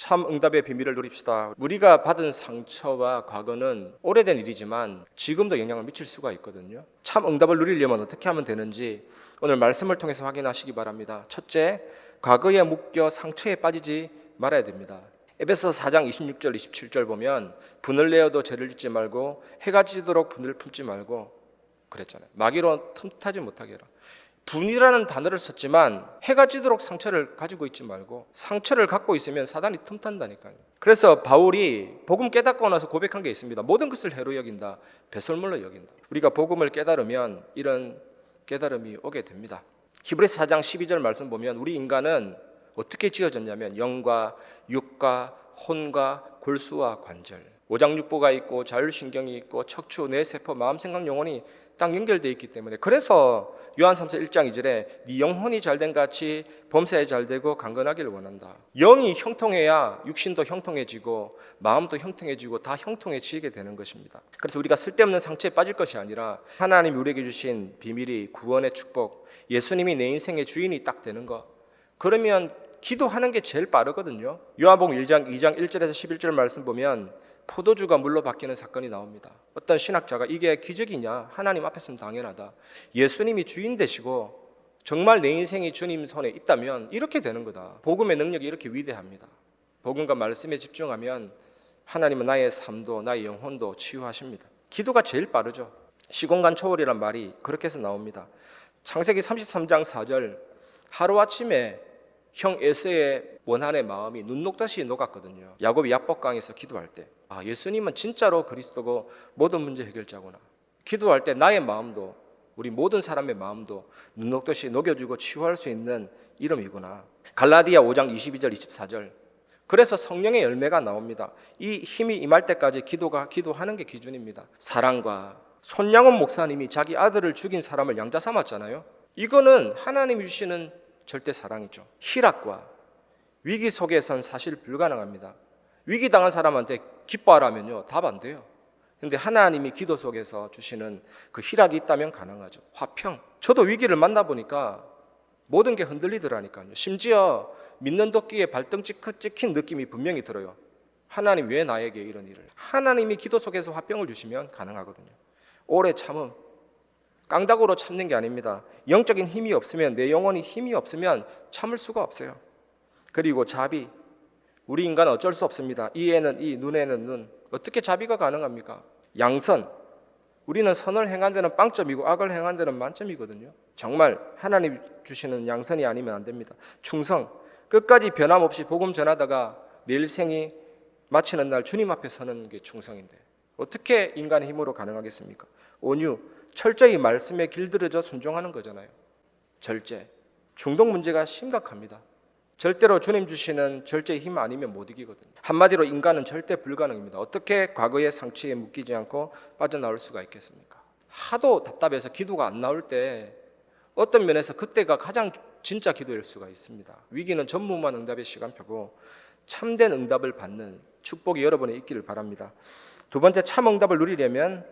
참 응답의 비밀을 누립시다. 우리가 받은 상처와 과거는 오래된 일이지만 지금도 영향을 미칠 수가 있거든요. 참 응답을 누리려면 어떻게 하면 되는지 오늘 말씀을 통해서 확인하시기 바랍니다. 첫째, 과거에 묶여 상처에 빠지지 말아야 됩니다. 에베소서 4장 26절 27절 보면 분을 내어도 죄를 짓지 말고 해가 지도록 분을 품지 말고 그랬잖아요. 마귀로 틈타지 못하게 해라. 분이라는 단어를 썼지만 해가 지도록 상처를 가지고 있지 말고, 상처를 갖고 있으면 사단이 틈탄다니까요. 그래서 바울이 복음 깨닫고 나서 고백한 게 있습니다. 모든 것을 해로 여긴다, 배설물로 여긴다. 우리가 복음을 깨달으면 이런 깨달음이 오게 됩니다. 히브리서 4장 12절 말씀 보면 우리 인간은 어떻게 지어졌냐면 영과 육과 혼과 골수와 관절, 오장육부가 있고 자율신경이 있고 척추, 뇌세포, 마음, 생각, 영혼이 딱 연결되어 있기 때문에, 그래서 요한 3서 1장 2절에 네 영혼이 잘된 같이 범사에 잘되고 강건하기를 원한다. 영이 형통해야 육신도 형통해지고 마음도 형통해지고 다 형통해지게 되는 것입니다. 그래서 우리가 쓸데없는 상처에 빠질 것이 아니라 하나님이 우리에게 주신 비밀이 구원의 축복, 예수님이 내 인생의 주인이 딱 되는 것, 그러면 기도하는 게 제일 빠르거든요. 요한복음 1장 2장 1절에서 11절 말씀 보면 포도주가 물로 바뀌는 사건이 나옵니다. 어떤 신학자가 이게 기적이냐, 하나님 앞에서는 당연하다, 예수님이 주인 되시고 정말 내 인생이 주님 손에 있다면 이렇게 되는 거다. 복음의 능력이 이렇게 위대합니다. 복음과 말씀에 집중하면 하나님은 나의 삶도 나의 영혼도 치유하십니다. 기도가 제일 빠르죠. 시공간 초월이란 말이 그렇게 해서 나옵니다. 창세기 33장 4절, 하루아침에 형 에서의 원한의 마음이 눈 녹듯이 녹았거든요. 야곱이 야복강에서 기도할 때, 예수님은 진짜로 그리스도고 모든 문제 해결자구나. 기도할 때 나의 마음도, 우리 모든 사람의 마음도 눈 녹듯이 녹여주고 치유할 수 있는 이름이구나. 갈라디아 5장 22절 24절, 그래서 성령의 열매가 나옵니다. 이 힘이 임할 때까지 기도하는 게 기준입니다. 사랑과, 손양원 목사님이 자기 아들을 죽인 사람을 양자 삼았잖아요. 이거는 하나님이 주시는 절대 사랑이죠. 희락과 위기 속에선 사실 불가능합니다. 위기 당한 사람한테 기뻐하라면요, 답 안 돼요. 근데 하나님이 기도 속에서 주시는 그 희락이 있다면 가능하죠. 화평. 저도 위기를 만나보니까 모든 게 흔들리더라니까요. 심지어 믿는 도끼에 발등 찍힌 느낌이 분명히 들어요. 하나님 왜 나에게 이런 일을. 하나님이 기도 속에서 화평을 주시면 가능하거든요. 오래 참음, 깡다구로 참는 게 아닙니다. 영적인 힘이 없으면, 내 영혼이 힘이 없으면 참을 수가 없어요. 그리고 자비, 우리 인간은 어쩔 수 없습니다. 이에는 이, 눈에는 눈. 어떻게 자비가 가능합니까? 양선, 우리는 선을 행한 데는 빵점이고 악을 행한 데는 만점이거든요. 정말 하나님 주시는 양선이 아니면 안 됩니다. 충성, 끝까지 변함없이 복음 전하다가 내 일생이 마치는 날 주님 앞에 서는 게 충성인데 어떻게 인간의 힘으로 가능하겠습니까? 온유, 철저히 말씀에 길들여져 순종하는 거잖아요. 절제, 중독 문제가 심각합니다. 절대로 주님 주시는 절제의 힘 아니면 못 이기거든요. 한마디로 인간은 절대 불가능입니다. 어떻게 과거의 상처에 묶이지 않고 빠져나올 수가 있겠습니까? 하도 답답해서 기도가 안 나올 때 어떤 면에서 그때가 가장 진짜 기도일 수가 있습니다. 위기는 전무후무한 응답의 시간표고 참된 응답을 받는 축복이 여러분에 있기를 바랍니다. 두 번째, 참 응답을 누리려면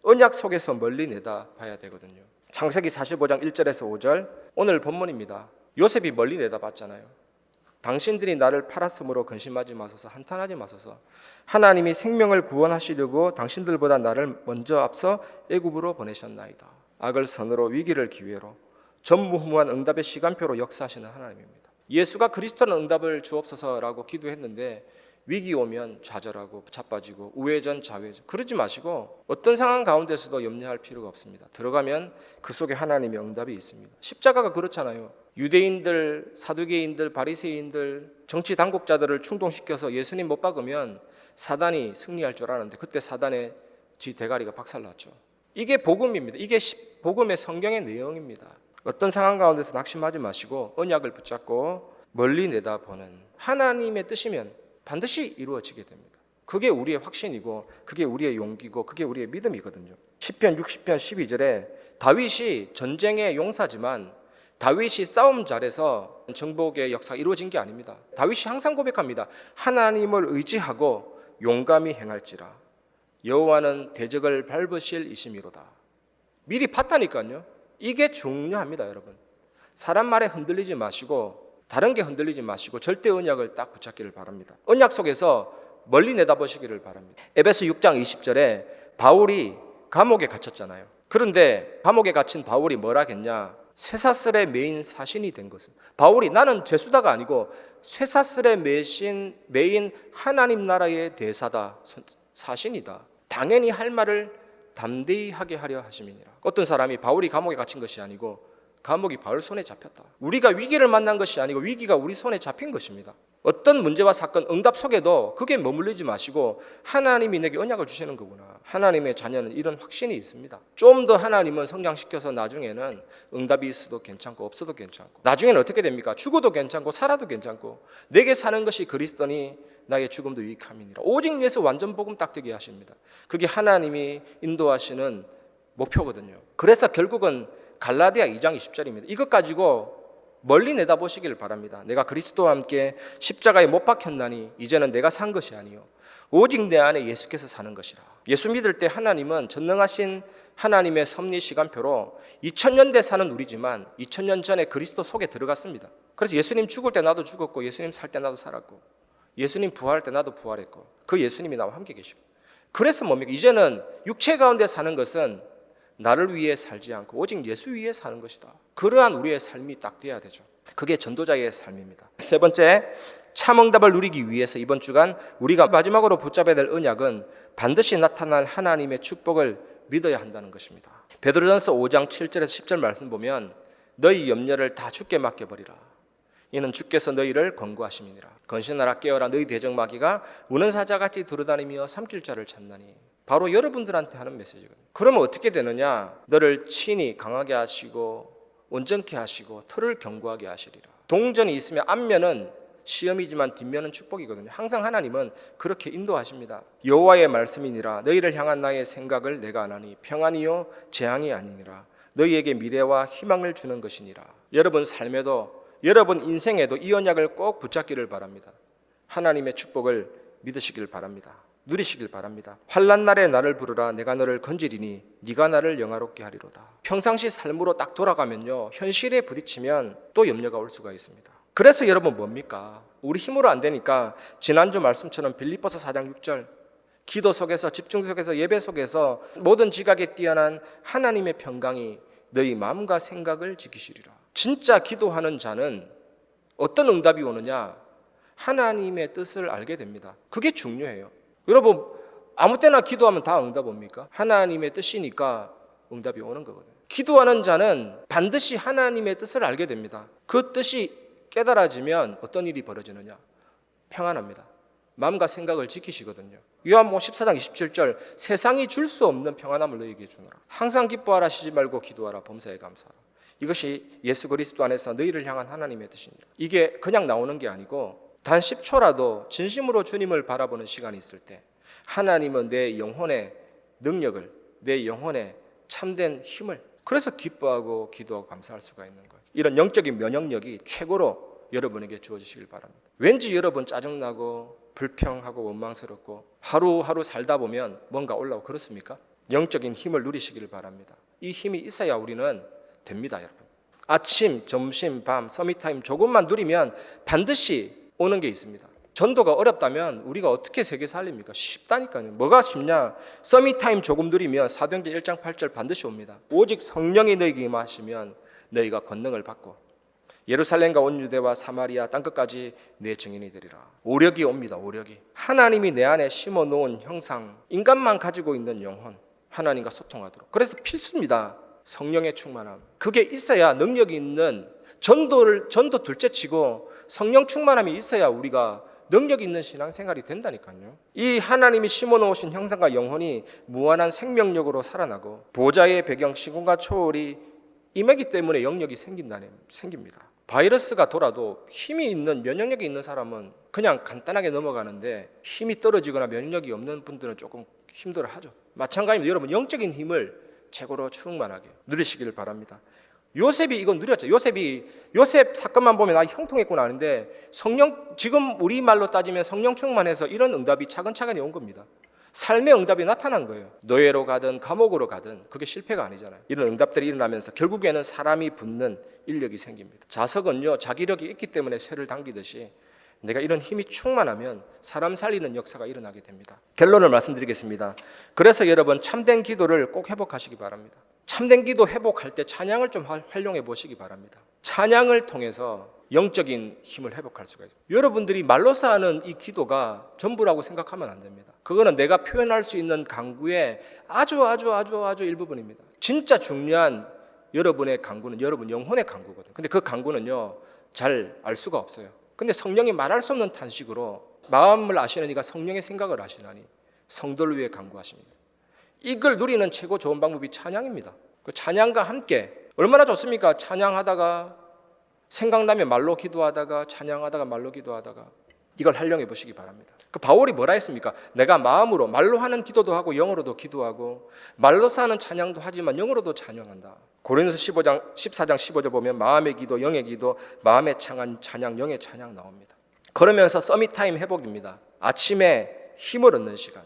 언약 속에서 멀리 내다봐야 되거든요. 창세기 45장 1절에서 5절, 오늘 본문입니다. 요셉이 멀리 내다봤잖아요. 당신들이 나를 팔았으므로 근심하지 마소서, 한탄하지 마소서. 하나님이 생명을 구원하시려고 당신들보다 나를 먼저 앞서 애굽으로 보내셨나이다. 악을 선으로, 위기를 기회로, 전무후무한 응답의 시간표로 역사하시는 하나님입니다. 예수가 그리스도는 응답을 주옵소서라고 기도했는데 위기 오면 좌절하고 자빠지고 우회전 좌회전 그러지 마시고 어떤 상황 가운데서도 염려할 필요가 없습니다. 들어가면 그 속에 하나님의 응답이 있습니다. 십자가가 그렇잖아요. 유대인들, 사두개인들, 바리새인들, 정치 당국자들을 충동시켜서 예수님 못 박으면 사단이 승리할 줄 알았는데 그때 사단의 지 대가리가 박살났죠. 이게 복음입니다. 이게 복음의 성경의 내용입니다. 어떤 상황 가운데서 낙심하지 마시고 언약을 붙잡고 멀리 내다보는 하나님의 뜻이면 반드시 이루어지게 됩니다. 그게 우리의 확신이고 그게 우리의 용기고 그게 우리의 믿음이거든요. 시편 60편 12절에 다윗이 전쟁의 용사지만 다윗이 싸움 잘해서 정복의 역사가 이루어진 게 아닙니다. 다윗이 항상 고백합니다. 하나님을 의지하고 용감히 행할지라 여호와는 대적을 밟으실 이심이로다. 미리 봤다니까요. 이게 중요합니다, 여러분. 사람 말에 흔들리지 마시고 다른 게 흔들리지 마시고 절대 언약을 딱 붙잡기를 바랍니다. 언약 속에서 멀리 내다보시기를 바랍니다. 에베소 6장 20절에 바울이 감옥에 갇혔잖아요. 그런데 감옥에 갇힌 바울이 뭐라 했냐? 쇠사슬에 매인 사신이 된 것은, 바울이 나는 죄수다가 아니고 쇠사슬에 매인 하나님 나라의 대사다, 사신이다. 당연히 할 말을 담대히 하게 하려 하심이니라. 어떤 사람이 바울이 감옥에 갇힌 것이 아니고 감옥이 바울 손에 잡혔다. 우리가 위기를 만난 것이 아니고 위기가 우리 손에 잡힌 것입니다. 어떤 문제와 사건, 응답 속에도 그게 머물리지 마시고 하나님이 내게 언약을 주시는 거구나. 하나님의 자녀는 이런 확신이 있습니다. 좀 더 하나님은 성장시켜서 나중에는 응답이 있어도 괜찮고 없어도 괜찮고, 나중에는 어떻게 됩니까? 죽어도 괜찮고 살아도 괜찮고, 내게 사는 것이 그리스도니 나의 죽음도 유익함이니라. 오직 예수 완전 복음 딱 되게 하십니다. 그게 하나님이 인도하시는 목표거든요. 그래서 결국은 갈라디아 2장 20절입니다. 이것 가지고 멀리 내다보시기를 바랍니다. 내가 그리스도와 함께 십자가에 못 박혔나니 이제는 내가 산 것이 아니요 오직 내 안에 예수께서 사는 것이라. 예수 믿을 때 하나님은 전능하신 하나님의 섭리 시간표로 2000년대 사는 우리지만 2000년 전에 그리스도 속에 들어갔습니다. 그래서 예수님 죽을 때 나도 죽었고, 예수님 살 때 나도 살았고, 예수님 부활할 때 나도 부활했고, 그 예수님이 나와 함께 계시고. 그래서 뭡니까? 이제는 육체 가운데 사는 것은 나를 위해 살지 않고 오직 예수 위해 사는 것이다. 그러한 우리의 삶이 딱 돼야 되죠. 그게 전도자의 삶입니다. 세 번째, 참응답을 누리기 위해서 이번 주간 우리가 마지막으로 붙잡아야 될 언약은 반드시 나타날 하나님의 축복을 믿어야 한다는 것입니다. 베드로전서 5장 7절에서 10절 말씀 보면 너희 염려를 다 주께 맡겨버리라. 이는 주께서 너희를 권고하심이니라. 건신하라 깨어라 너희 대적마귀가 우는 사자같이 두루다니며 삼킬 자를 찾나니. 바로 여러분들한테 하는 메시지거든요. 그러면 어떻게 되느냐? 너를 친히 강하게 하시고 온전케 하시고 털을 견고하게 하시리라. 동전이 있으면 앞면은 시험이지만 뒷면은 축복이거든요. 항상 하나님은 그렇게 인도하십니다. 여호와의 말씀이니라. 너희를 향한 나의 생각을 내가 아나니 평안이요 재앙이 아니니라. 너희에게 미래와 희망을 주는 것이니라. 여러분 삶에도, 여러분 인생에도 이 언약을 꼭 붙잡기를 바랍니다. 하나님의 축복을 믿으시길 바랍니다. 누리시길 바랍니다. 환난 날에 나를 부르라. 내가 너를 건지리니 네가 나를 영화롭게 하리로다. 평상시 삶으로 딱 돌아가면요, 현실에 부딪히면 또 염려가 올 수가 있습니다. 그래서 여러분 뭡니까? 우리 힘으로 안 되니까 지난주 말씀처럼 빌립보서 4장 6절, 기도 속에서, 집중 속에서, 예배 속에서 모든 지각에 뛰어난 하나님의 평강이 너희 마음과 생각을 지키시리라. 진짜 기도하는 자는 어떤 응답이 오느냐? 하나님의 뜻을 알게 됩니다. 그게 중요해요. 여러분 아무 때나 기도하면 다 응답 옵니까? 하나님의 뜻이니까 응답이 오는 거거든요. 기도하는 자는 반드시 하나님의 뜻을 알게 됩니다. 그 뜻이 깨달아지면 어떤 일이 벌어지느냐? 평안합니다. 마음과 생각을 지키시거든요. 요한복음 14장 27절, 세상이 줄 수 없는 평안함을 너희에게 주노라. 항상 기뻐하라, 쉬지 말고 기도하라, 범사에 감사하라. 이것이 예수 그리스도 안에서 너희를 향한 하나님의 뜻이니라. 이게 그냥 나오는 게 아니고 단 10초라도 진심으로 주님을 바라보는 시간이 있을 때 하나님은 내 영혼의 능력을, 내 영혼의 참된 힘을, 그래서 기뻐하고 기도하고 감사할 수가 있는 거예요. 이런 영적인 면역력이 최고로 여러분에게 주어지시길 바랍니다. 왠지 여러분 짜증나고 불평하고 원망스럽고 하루하루 살다 보면 뭔가 올라오고 그렇습니까? 영적인 힘을 누리시길 바랍니다. 이 힘이 있어야 우리는 됩니다, 여러분. 아침, 점심, 밤, 서밋타임 조금만 누리면 반드시 오는 게 있습니다. 전도가 어렵다면 우리가 어떻게 세계 살립니까? 쉽다니까요. 뭐가 쉽냐? 서밋타임 조금 누리면 사도행전 1장 8절 반드시 옵니다. 오직 성령이 너희에게 임하시면 너희가 권능을 받고 예루살렘과 온 유대와 사마리아 땅끝까지 내 증인이 되리라. 오력이 옵니다. 오력이. 하나님이 내 안에 심어놓은 형상, 인간만 가지고 있는 영혼, 하나님과 소통하도록. 그래서 필수입니다. 성령의 충만함. 그게 있어야 능력이 있는 전도 둘째치고 성령 충만함이 있어야 우리가 능력 있는 신앙생활이 된다니까요. 이 하나님이 심어놓으신 형상과 영혼이 무한한 생명력으로 살아나고 보좌의 배경 시공과 초월이 임하기 때문에 영역이 생깁니다. 바이러스가 돌아도 힘이 있는, 면역력이 있는 사람은 그냥 간단하게 넘어가는데 힘이 떨어지거나 면역력이 없는 분들은 조금 힘들어하죠. 마찬가지입니다. 여러분 영적인 힘을 최고로 충만하게 누리시기를 바랍니다. 요셉이 이건 누렸죠. 요셉 사건만 보면 형통했구나 하는데 성령, 지금 우리말로 따지면 성령 충만해서 이런 응답이 차근차근히 온 겁니다. 삶의 응답이 나타난 거예요. 노예로 가든 감옥으로 가든 그게 실패가 아니잖아요. 이런 응답들이 일어나면서 결국에는 사람이 붙는 인력이 생깁니다. 자석은요, 자기력이 있기 때문에 쇠를 당기듯이 내가 이런 힘이 충만하면 사람 살리는 역사가 일어나게 됩니다. 결론을 말씀드리겠습니다. 그래서 여러분 참된 기도를 꼭 회복하시기 바랍니다. 참된 기도 회복할 때 찬양을 좀 활용해 보시기 바랍니다. 찬양을 통해서 영적인 힘을 회복할 수가 있어요. 여러분들이 말로서 하는 이 기도가 전부라고 생각하면 안 됩니다. 그거는 내가 표현할 수 있는 강구의 아주 일부분입니다. 진짜 중요한 여러분의 강구는 여러분 영혼의 강구거든요. 근데 그 강구는요, 잘 알 수가 없어요. 근데 성령이 말할 수 없는 탄식으로 마음을 아시는 이가 성령의 생각을 아시나니 성도를 위해 간구하십니다. 이걸 누리는 최고 좋은 방법이 찬양입니다. 그 찬양과 함께 얼마나 좋습니까? 찬양하다가 생각나면 말로 기도하다가 찬양하다가 말로 기도하다가 이걸 활용해 보시기 바랍니다. 그 바울이 뭐라 했습니까? 내가 마음으로 말로 하는 기도도 하고 영어로도 기도하고 말로서 하는 찬양도 하지만 영어로도 찬양한다. 고린도서 14장 15절 보면 마음의 기도, 영의 기도, 마음의 찬양, 영의 찬양 나옵니다. 그러면서 서밋타임 회복입니다. 아침에 힘을 얻는 시간.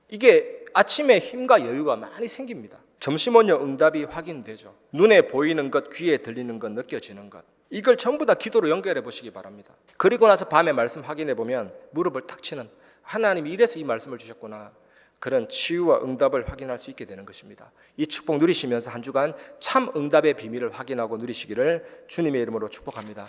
이게 아침에 힘과 여유가 많이 생깁니다. 점심은요, 응답이 확인되죠. 눈에 보이는 것, 귀에 들리는 것, 느껴지는 것. 이걸 전부 다 기도로 연결해 보시기 바랍니다. 그리고 나서 밤에 말씀 확인해 보면 무릎을 탁 치는, 하나님이 이래서 이 말씀을 주셨구나, 그런 치유와 응답을 확인할 수 있게 되는 것입니다. 이 축복 누리시면서 한 주간 참 응답의 비밀을 확인하고 누리시기를 주님의 이름으로 축복합니다.